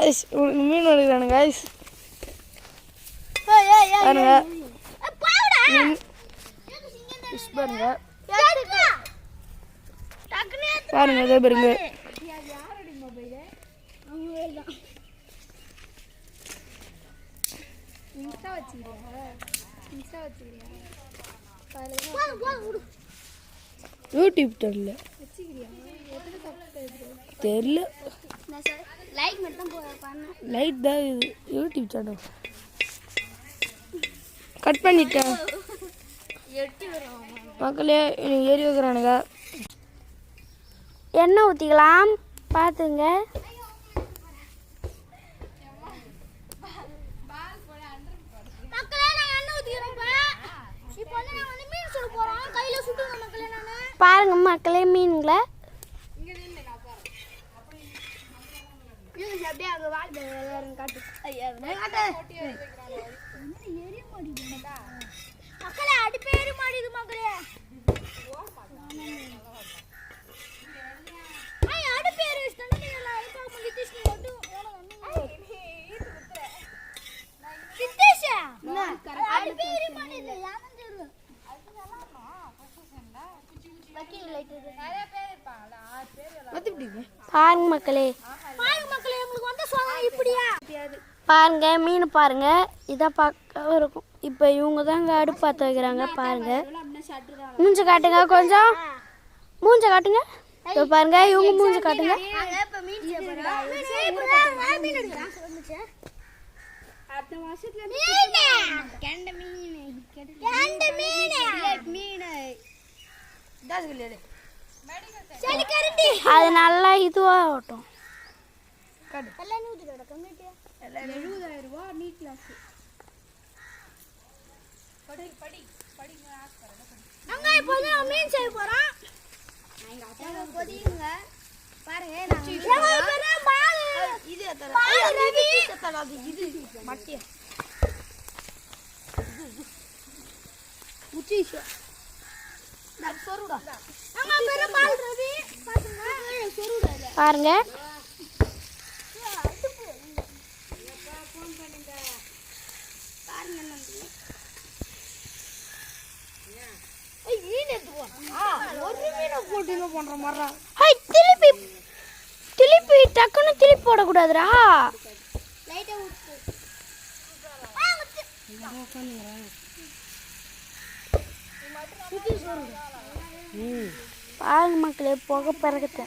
மீன் எடுக்கிறானு guys பாருங்க பாருங்க பாருங்க அதே பாருங்க யூடியூப் தெரியல தெரியல லைட் தான் இது யூடியூப் சேனல் கட் பண்ணிட்டேன் மக்களே ஏறி வைக்கிறானுங்க எண்ணெய் ஊற்றிக்கலாம் பார்த்துங்க பாருங்க மக்களே மீன்களை பாருங்க மக்களே பாருங்க மீன் பாருங்க இதான் பார்க்க இருக்கும். இப்போ இவங்க தாங்க அடுப்பு பற்ற வைக்கிறாங்க. பாருங்க மூஞ்ச காட்டுங்க, கொஞ்சம் மூஞ்ச காட்டுங்க. இப்போ பாருங்க இவங்க மூஞ்ச காட்டுங்க. அது நல்லா இதுவாகட்டும். பாருங்க திருப்பி டக்குன்னு திருப்பி போடக்கூடாதுரா. பாருங்க மக்களே புகை பிறகுத்த